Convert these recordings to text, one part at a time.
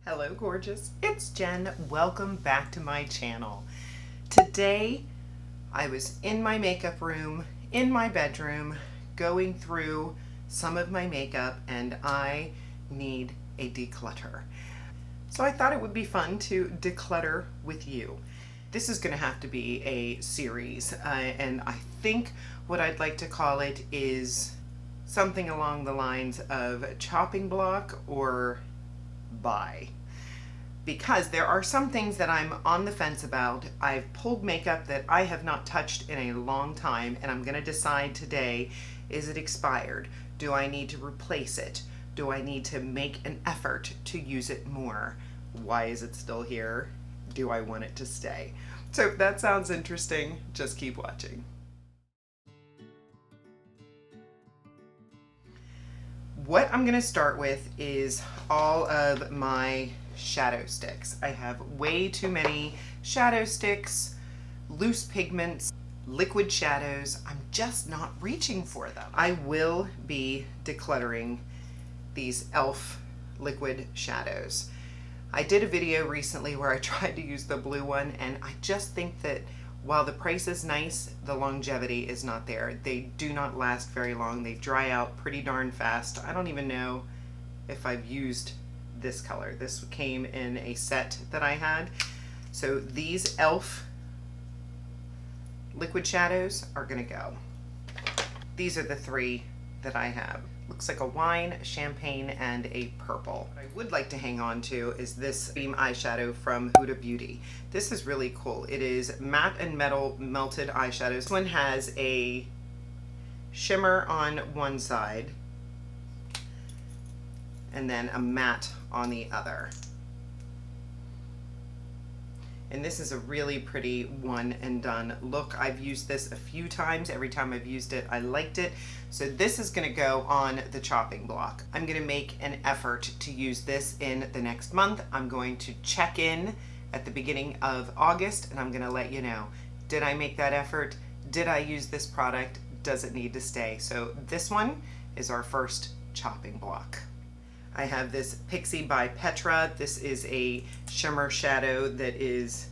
Hello gorgeous, it's Jen. Welcome back to my channel. Today I was in my makeup room, in my bedroom, going through some of my makeup and I need a declutter. So I thought it would be fun to declutter with you. This is going to have to be a series and I think what I'd like to call it is something along the lines of chopping block or buy. Because there are some things that I'm on the fence about. I've pulled makeup that I have not touched in a long time and I'm going to decide today, is it expired? Do I need to replace it? Do I need to make an effort to use it more? Why is it still here? Do I want it to stay? So if that sounds interesting, just keep watching. What I'm going to start with is all of my shadow sticks. I have way too many shadow sticks, loose pigments, liquid shadows. I'm just not reaching for them. I will be decluttering these e.l.f. liquid shadows. I did a video recently where I tried to use the blue one and I just think that while the price is nice, the longevity is not there. They do not last very long. They dry out pretty darn fast. I don't even know if I've used this color. This came in a set that I had. So these e.l.f. liquid shadows are gonna go. These are the three that I have. Looks like a wine, a champagne, and a purple. What I would like to hang on to is this cream eyeshadow from Huda Beauty. This is really cool. It is matte and metal melted eyeshadow. This one has a shimmer on one side and then a matte on the other. And this is a really pretty one and done look. I've used this a few times. Every time I've used it, I liked it. So this is gonna go on the chopping block. I'm gonna make an effort to use this in the next month. I'm going to check in at the beginning of August and I'm gonna let you know, did I make that effort? Did I use this product? Does it need to stay? So this one is our first chopping block. I have this Pixie by Petra. This is a shimmer shadow that is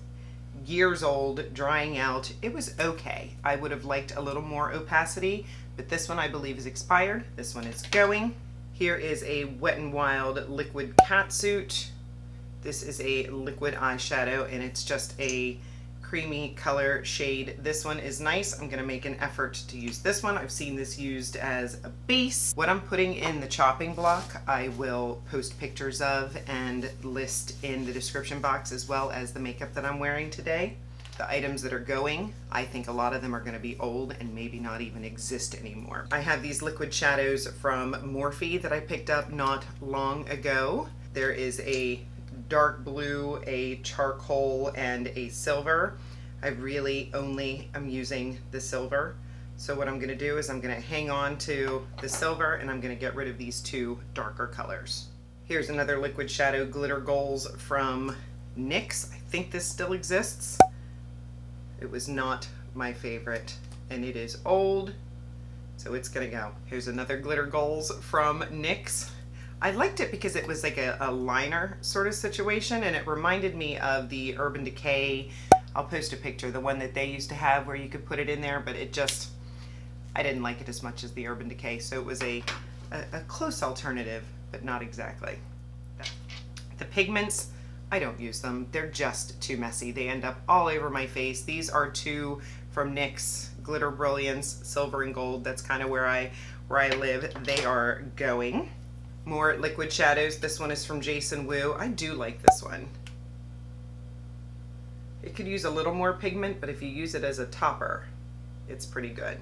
years old, drying out. It was okay. I would have liked a little more opacity, but this one I believe is expired. This one is going. Here is a Wet n Wild liquid catsuit. This is a liquid eyeshadow and it's just a creamy color shade. This one is nice. I'm gonna make an effort to use this one. I've seen this used as a base. What I'm putting in the chopping block, I will post pictures of and list in the description box, as well as the makeup that I'm wearing today. The items that are going, I think a lot of them are gonna be old and maybe not even exist anymore. I have these liquid shadows from Morphe that I picked up not long ago. There is a dark blue, a charcoal, and a silver. I really only am using the silver. So what I'm gonna do is I'm gonna hang on to the silver and I'm gonna get rid of these two darker colors. Here's another liquid shadow glitter goals from NYX. I think this still exists. It was not my favorite and it is old, so it's gonna go. Here's another glitter goals from NYX. I liked it because it was like a liner sort of situation and it reminded me of the Urban Decay. I'll post a picture, the one that they used to have where you could put it in there, but it just, I didn't like it as much as the Urban Decay. So it was a close alternative, but not exactly. The pigments, I don't use them. They're just too messy. They end up all over my face. These are two from NYX, Glitter Brilliance, Silver and Gold. That's kind of where I live. They are going. More liquid shadows. This one is from Jason Wu. I do like this one. It could use a little more pigment, but if you use it as a topper, it's pretty good.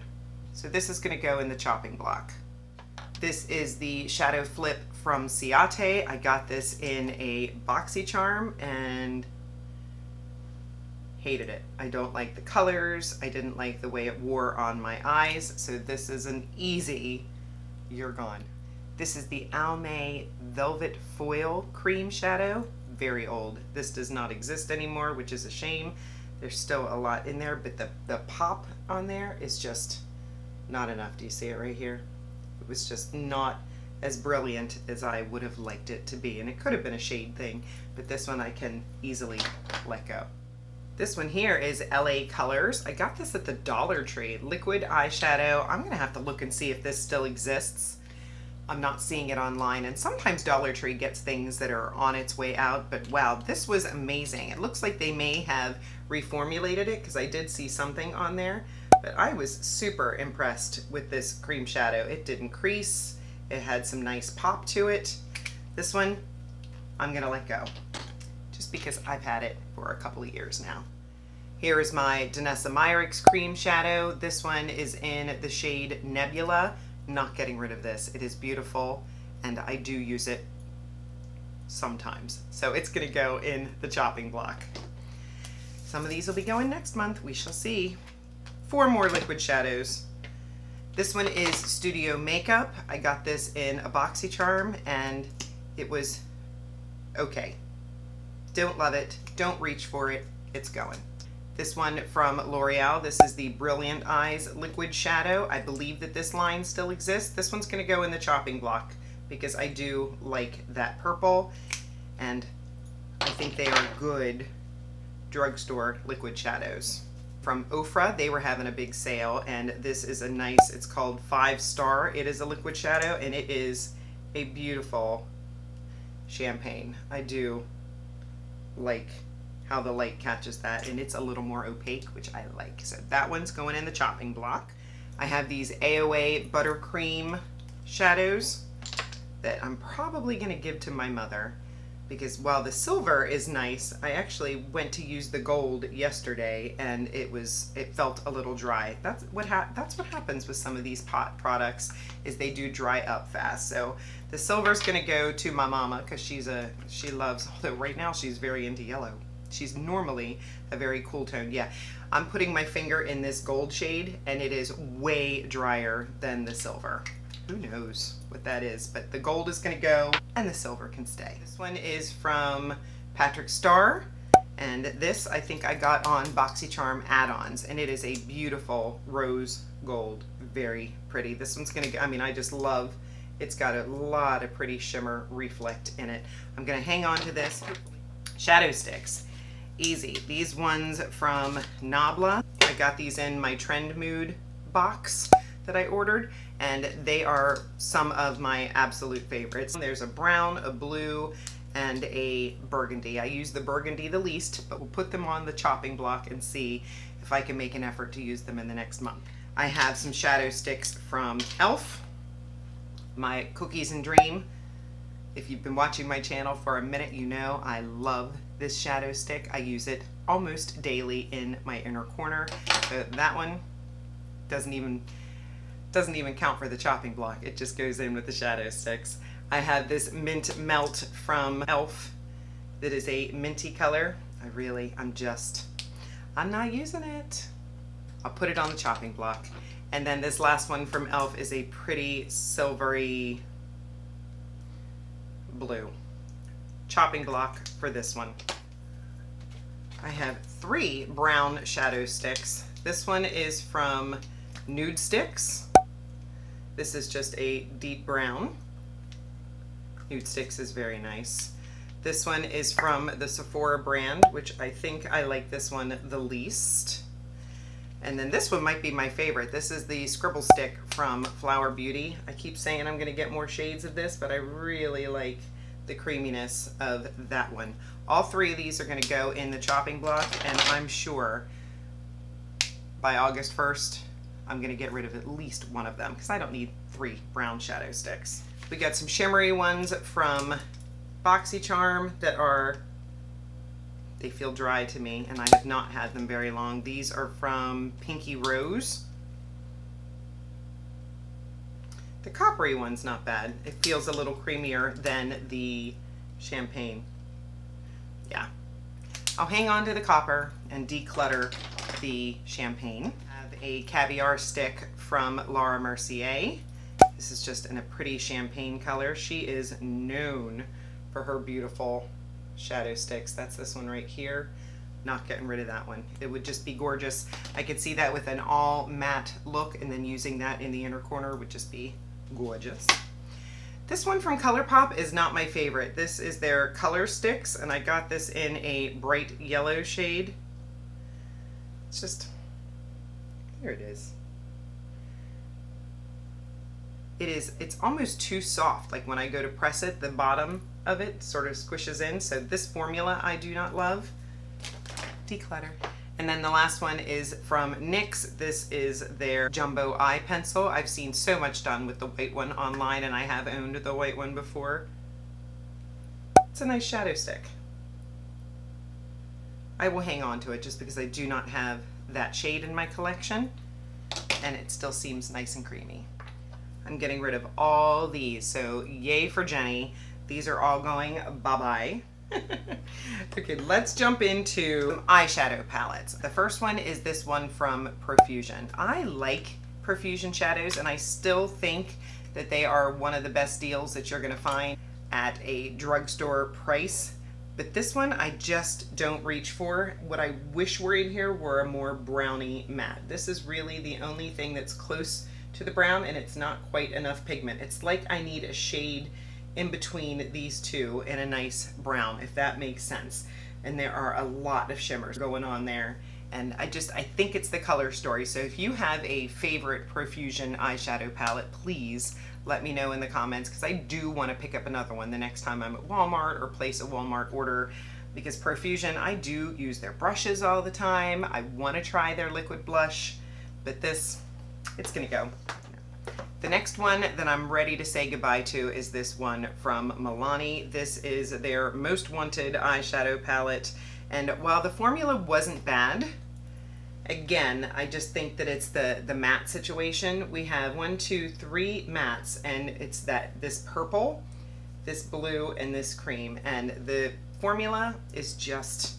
So this is gonna go in the chopping block. This is the Shadow Flip from Ciate. I got this in a Boxycharm and hated it. I don't like the colors. I didn't like the way it wore on my eyes. So this is an easy, you're gone. This is the Almei Velvet Foil Cream Shadow. Very old. This does not exist anymore, which is a shame. There's still a lot in there, but the pop on there is just not enough. Do you see it right here? It was just not as brilliant as I would have liked it to be. And it could have been a shade thing, but this one I can easily let go. This one here is LA Colors. I got this at the Dollar Tree. Liquid eyeshadow. I'm gonna have to look and see if this still exists. I'm not seeing it online, and sometimes Dollar Tree gets things that are on its way out, but wow, this was amazing. It looks like they may have reformulated it because I did see something on there, but I was super impressed with this cream shadow. It didn't crease. It had some nice pop to it. This one, I'm gonna let go, just because I've had it for a couple of years now. Here is my Danessa Myricks cream shadow. This one is in the shade Nebula. Not getting rid of this. It is beautiful, and I do use it sometimes. So it's gonna go in the chopping block. Some of these will be going next month. We shall see. 4 more liquid shadows. This one is Studio Makeup. I got this in a Boxycharm, and it was okay. Don't love it. Don't reach for it. It's going. This one from Loreal, this is the Brilliant Eyes Liquid Shadow. I believe that this line still exists. This one's gonna go in the chopping block because I do like that purple, and I think they are good drugstore liquid shadows. From Ofra, they were having a big sale, and this is a nice, it's called 5 Star. It is a liquid shadow, and it is a beautiful champagne. I do like how the light catches that, and it's a little more opaque, which I like. So that one's going in the chopping block. I have these AOA Buttercream shadows that I'm probably gonna give to my mother, because while the silver is nice, I actually went to use the gold yesterday, and it felt a little dry. That's what happens with some of these pot products, is they do dry up fast. So the silver's gonna go to my mama, because she loves, although right now she's very into yellow. She's normally a very cool tone. Yeah, I'm putting my finger in this gold shade, and it is way drier than the silver. Who knows what that is, but the gold is gonna go and the silver can stay. This one is from Patrick Starr, and this I think I got on Boxycharm add-ons, and it is a beautiful rose gold, very pretty. This one's gonna go, I mean, I just love, it's got a lot of pretty shimmer reflect in it. I'm gonna hang on to this. Shadow sticks. Easy. These ones from Nabla. I got these in my Trend Mood box that I ordered, and they are some of my absolute favorites. There's a brown, a blue, and a burgundy. I use the burgundy the least, but we'll put them on the chopping block and see if I can make an effort to use them in the next month. I have some shadow sticks from e.l.f. My Cookies and Dream. If you've been watching my channel for a minute, you know I love this shadow stick. I use it almost daily in my inner corner. So that one doesn't even count for the chopping block. It just goes in with the shadow sticks. I have this Mint Melt from e.l.f. that is a minty color. I'm not using it. I'll put it on the chopping block. And then this last one from e.l.f. is a pretty silvery blue. Chopping block for this one. I have 3 brown shadow sticks. This one is from Nudestix. This is just a deep brown. Nudestix is very nice. This one is from the Sephora brand, which I think I like this one the least. And then this one might be my favorite. This is the Scribble Stick from Flower Beauty. I keep saying I'm gonna get more shades of this, but I really like the creaminess of that one. All 3 of these are gonna go in the chopping block, and I'm sure by August 1st, I'm gonna get rid of at least one of them, because I don't need 3 brown shadow sticks. We got some shimmery ones from Boxycharm that they feel dry to me, and I have not had them very long. These are from Pinky Rose. The coppery one's not bad. It feels a little creamier than the champagne. Yeah. I'll hang on to the copper and declutter the champagne. I have a caviar stick from Laura Mercier. This is just in a pretty champagne color. She is known for her beautiful shadow sticks. That's this one right here. Not getting rid of that one. It would just be gorgeous. I could see that with an all matte look, and then using that in the inner corner would just be gorgeous. This one from ColourPop is not my favorite. This is their Color Sticks, and I got this in a bright yellow shade. It's just, there it is. It's almost too soft. Like when I go to press it, the bottom of it sort of squishes in. So this formula I do not love. Declutter. And then the last one is from NYX. This is their Jumbo Eye Pencil. I've seen so much done with the white one online, and I have owned the white one before. It's a nice shadow stick. I will hang on to it just because I do not have that shade in my collection, and it still seems nice and creamy. I'm getting rid of all these, so yay for Jenny. These are all going bye-bye. Okay, let's jump into eyeshadow palettes. The first one is this one from Profusion. I like Profusion shadows, and I still think that they are one of the best deals that you're gonna find at a drugstore price. But this one I just don't reach for. What I wish were in here were a more browny matte. This is really the only thing that's close to the brown, and it's not quite enough pigment. It's like I need a shade in between these two in a nice brown, if that makes sense. And there are a lot of shimmers going on there, and I think it's the color story. So if you have a favorite Profusion eyeshadow palette, please let me know in the comments, because I do want to pick up another one the next time I'm at Walmart or place a Walmart order, because Profusion, I do use their brushes all the time. I want to try their liquid blush, but this, it's gonna go. The next one that I'm ready to say goodbye to is this one from Milani. This is their Most Wanted eyeshadow palette, and while the formula wasn't bad, again, I just think that it's the matte situation. We have 1, 2, 3 mattes, and it's this purple, this blue, and this cream, and the formula is just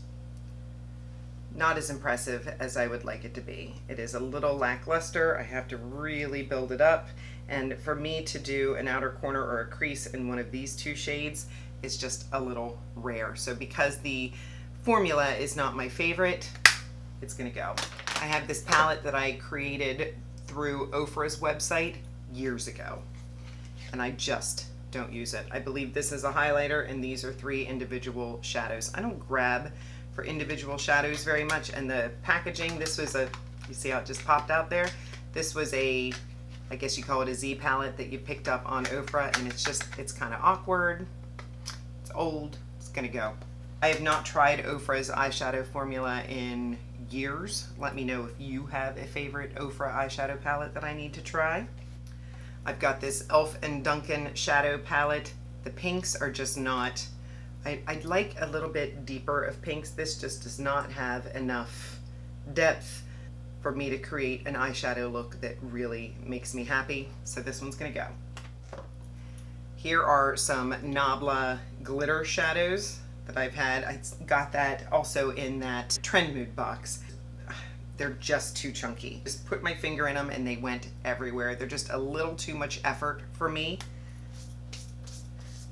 not as impressive as I would like it to be. It is a little lackluster. I have to really build it up, and for me to do an outer corner or a crease in one of these two shades is just a little rare. So because the formula is not my favorite, it's gonna go. I have this palette that I created through Ofra's website years ago, and I just don't use it. I believe this is a highlighter, and these are 3 individual shadows. I don't grab for individual shadows very much, and the packaging, this was you see how it just popped out there? This was I guess you call it a Z palette that you picked up on Ofra, and it's kind of awkward, it's old, it's gonna go. I have not tried Ofra's eyeshadow formula in years. Let me know if you have a favorite Ofra eyeshadow palette that I need to try. I've got this Elf and Duncan shadow palette. The pinks are just not, I'd like a little bit deeper of pinks. This just does not have enough depth for me to create an eyeshadow look that really makes me happy. So this one's gonna go. Here are some Nabla glitter shadows that I've had. I got that also in that Trend Mood box. They're just too chunky. Just put my finger in them and they went everywhere. They're just a little too much effort for me.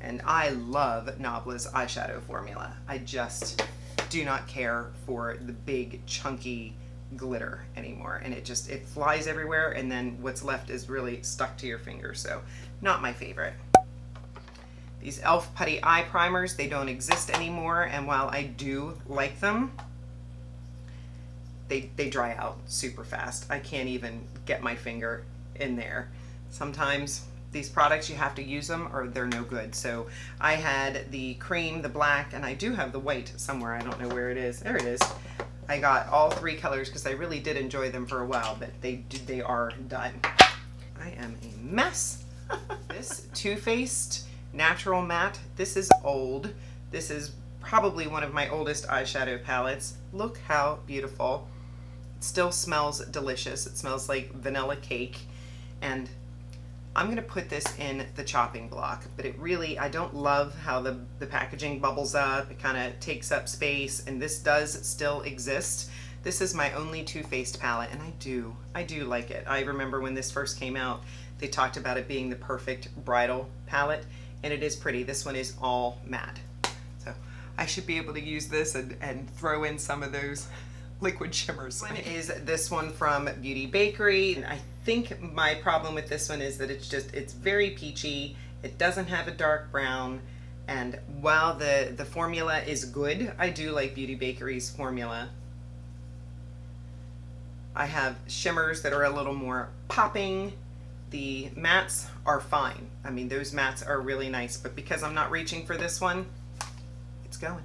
And I love Nabla's eyeshadow formula. I just do not care for the big chunky glitter anymore, and it flies everywhere, and then what's left is really stuck to your finger. So not my favorite. These e.l.f. Putty Eye Primers, they don't exist anymore, and while I do like them, they dry out super fast. I can't even get my finger in there. Sometimes these products, you have to use them or they're no good. So I had the cream, the black, and I do have the white somewhere. I don't know where it is. There it is. I got all 3 colors because I really did enjoy them for a while, but they are done. I am a mess. This Too Faced Natural Matte, this is old. This is probably one of my oldest eyeshadow palettes. Look how beautiful. It still smells delicious. It smells like vanilla cake, and I'm gonna put this in the chopping block, but it really, I don't love how the packaging bubbles up. It kind of takes up space, and this does still exist. This is my only Too Faced palette, and I do like it. I remember when this first came out, they talked about it being the perfect bridal palette, and it is pretty. This one is all matte. So I should be able to use this and throw in some of those liquid shimmers. One is this one from Beauty Bakery, and I think my problem with this one is that it's very peachy, It doesn't have a dark brown. And while the formula is good, I do like Beauty Bakery's formula. I have shimmers that are a little more popping. The mattes are fine. I mean, those mattes are really nice, but because I'm not reaching for this one, it's going.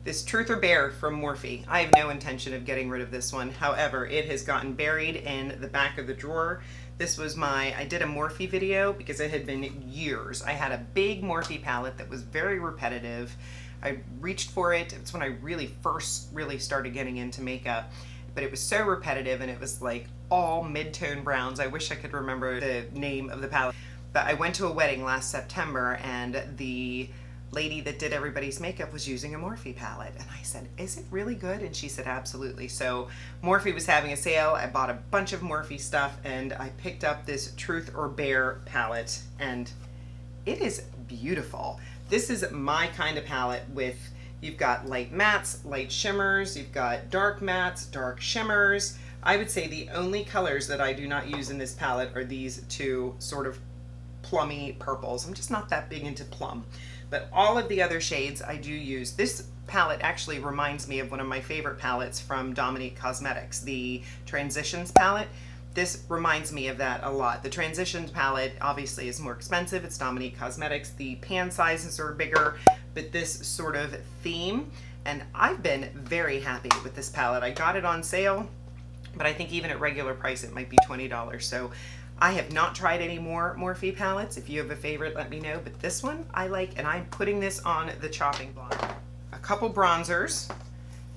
This Truth or Bear from Morphe. I have no intention of getting rid of this one. However, it has gotten buried in the back of the drawer. This was I did a Morphe video because it had been years. I had a big Morphe palette that was very repetitive. I reached for it. It's when I first started getting into makeup, but it was so repetitive and it was like all mid-tone browns. I wish I could remember the name of the palette. But I went to a wedding last September and the lady that did everybody's makeup was using a Morphe palette, and I said, is it really good? And she said, absolutely. So Morphe was having a sale. I bought a bunch of Morphe stuff and I picked up this Truth or Bear palette, and it is beautiful. This is my kind of palette with, you've got light mattes, light shimmers, you've got dark mattes, dark shimmers. I would say the only colors that I do not use in this palette are these two sort of plummy purples. I'm just not that big into plum. But all of the other shades I do use. This palette actually reminds me of one of my favorite palettes from Dominique Cosmetics, the Transitions palette. This reminds me of that a lot. The Transitions palette obviously is more expensive. It's Dominique Cosmetics. The pan sizes are bigger, but this sort of theme, and I've been very happy with this palette. I got it on sale, but I think even at regular price it might be $20. So I have not tried any more Morphe palettes. If you have a favorite, let me know. But this one I like, and I'm putting this on the chopping block. A couple bronzers.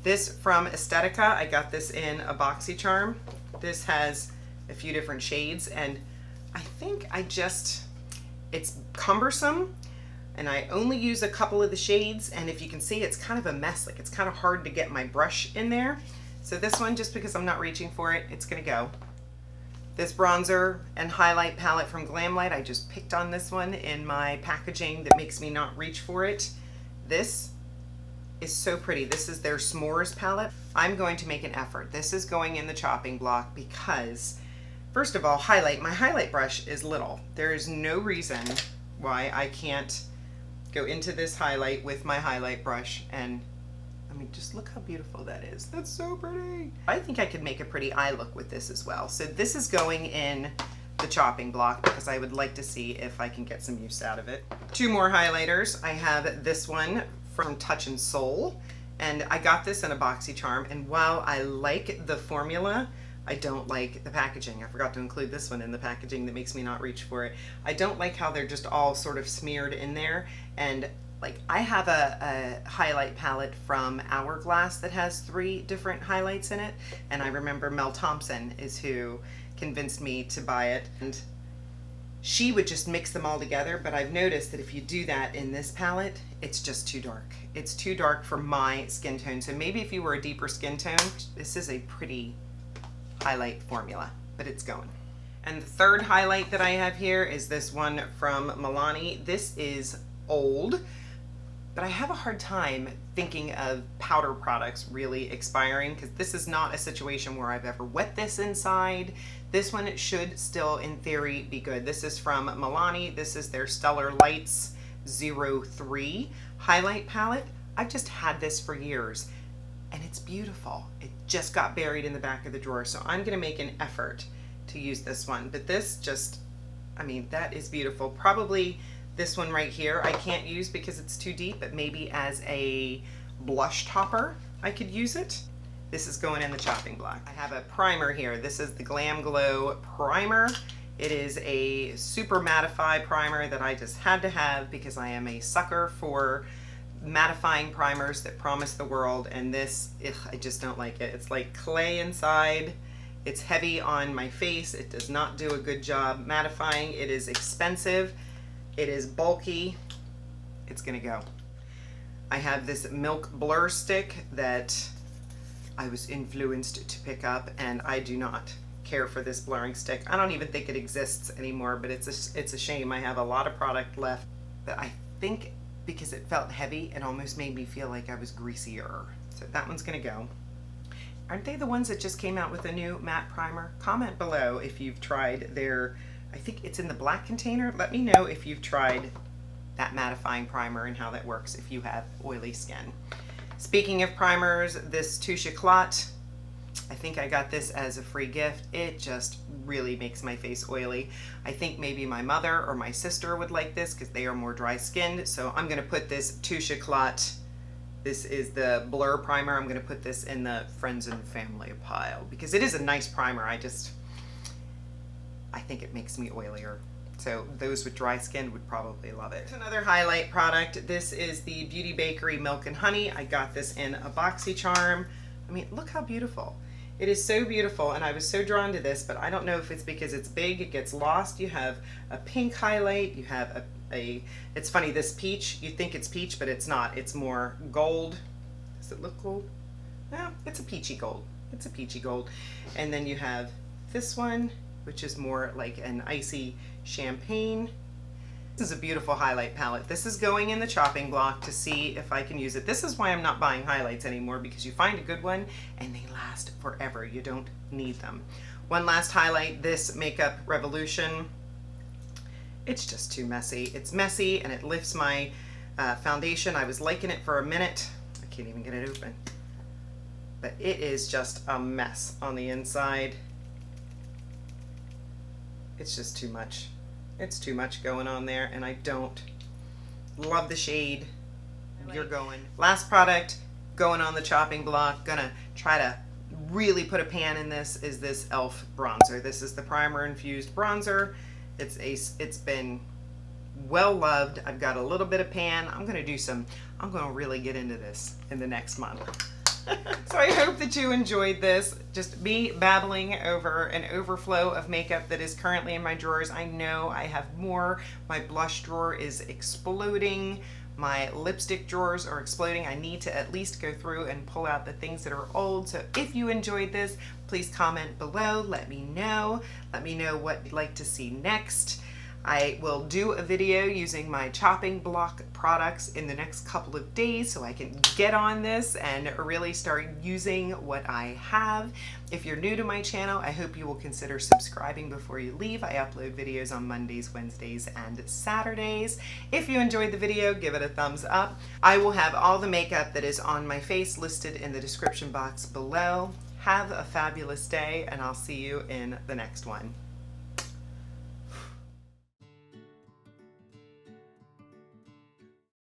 This from Estetica. I got this in a Boxycharm. This has a few different shades, and I think it's cumbersome, and I only use a couple of the shades, and if you can see, it's kind of a mess. Like, it's kind of hard to get my brush in there. So this one, just because I'm not reaching for it, it's gonna go. This bronzer and highlight palette from Glamlight, I just picked on this one in my packaging that makes me not reach for it. This is so pretty. This is their S'mores palette. I'm going to make an effort. This is going in the chopping block because, first of all, my highlight brush is little. There is no reason why I can't go into this highlight with my highlight brush, and I mean, just look how beautiful that is. That's so pretty. I think I could make a pretty eye look with this as well. So this is going in the chopping block because I would like to see if I can get some use out of it. Two more highlighters. I have this one from Touch and Soul, and I got this in a Boxycharm, and while I like the formula, I don't like the packaging. I forgot to include this one in the packaging that makes me not reach for it. I don't like how they're just all sort of smeared in there, and like, I have a highlight palette from Hourglass that has 3 different highlights in it, and I remember Mel Thompson is who convinced me to buy it, and she would just mix them all together, but I've noticed that if you do that in this palette, it's just too dark. It's too dark for my skin tone, so maybe if you were a deeper skin tone, this is a pretty highlight formula, but it's going. And the third highlight that I have here is this one from Milani. This is old, but I have a hard time thinking of powder products really expiring because this is not a situation where I've ever wet this inside. This one should still, in theory, be good. This is from Milani. This is their Stellar Lights 03 highlight palette. I've just had this for years, and it's beautiful. It just got buried in the back of the drawer, so I'm gonna make an effort to use this one. But this just, I mean, that is beautiful. Probably this one right here I can't use because it's too deep, but maybe as a blush topper I could use it. This is going in the chopping block. I have a primer here. This is the Glam Glow primer. It is a super mattify primer that I just had to have because I am a sucker for mattifying primers that promise the world, and this, I just don't like it. It's like clay inside. It's heavy on my face. It does not do a good job mattifying. It is expensive. It is bulky. It's gonna go. I have this Milk Blur stick that I was influenced to pick up, and I do not care for this blurring stick. I don't even think it exists anymore, but it's a shame. I have a lot of product left, but I think because it felt heavy, it almost made me feel like I was greasier. So that one's gonna go. Aren't they the ones that just came out with a new matte primer? Comment below if you've tried their I think it's in the black container. Let me know if you've tried that mattifying primer and how that works if you have oily skin. Speaking of primers, this Touche Éclat, I think I got this as a free gift. It just really makes my face oily. I think maybe my mother or my sister would like this because they are more dry skinned. So I'm gonna put this Touche Éclat, this is the Blur primer. I'm gonna put this in the friends and family pile because it is a nice primer. I think it makes me oilier. So those with dry skin would probably love it. Another highlight product. This is the Beauty Bakery Milk and Honey. I got this in a Boxycharm. I mean, look how beautiful. It is so beautiful, and I was so drawn to this, but I don't know if it's because it's big, it gets lost. You have a pink highlight, you have it's funny, this peach, you think it's peach, but it's not. It's more gold. Does it look gold? No, it's a peachy gold. It's a peachy gold. And then you have this one, which is more like an icy champagne. This is a beautiful highlight palette. This is going in the chopping block to see if I can use it. This is why I'm not buying highlights anymore, because you find a good one and they last forever. You don't need them. One last highlight, this Makeup Revolution. It's just too messy. It's messy and it lifts my foundation. I was liking it for a minute. I can't even get it open. But it is just a mess on the inside. It's just too much. It's too much going on there, and I don't love the shade you're going. Last product going on the chopping block. Gonna try to really put a pan in this is this e.l.f. bronzer. This is the primer infused bronzer. It's been well loved. I've got a little bit of pan. I'm gonna really get into this in the next month. So I hope that you enjoyed this. Just me babbling over an overflow of makeup that is currently in my drawers. I know I have more. My blush drawer is exploding. My lipstick drawers are exploding. I need to at least go through and pull out the things that are old. So if you enjoyed this, please comment below. Let me know. Let me know what you'd like to see next. I will do a video using my chopping block products in the next couple of days so I can get on this and really start using what I have. If you're new to my channel, I hope you will consider subscribing before you leave. I upload videos on Mondays, Wednesdays, and Saturdays. If you enjoyed the video, give it a thumbs up. I will have all the makeup that is on my face listed in the description box below. Have a fabulous day, and I'll see you in the next one.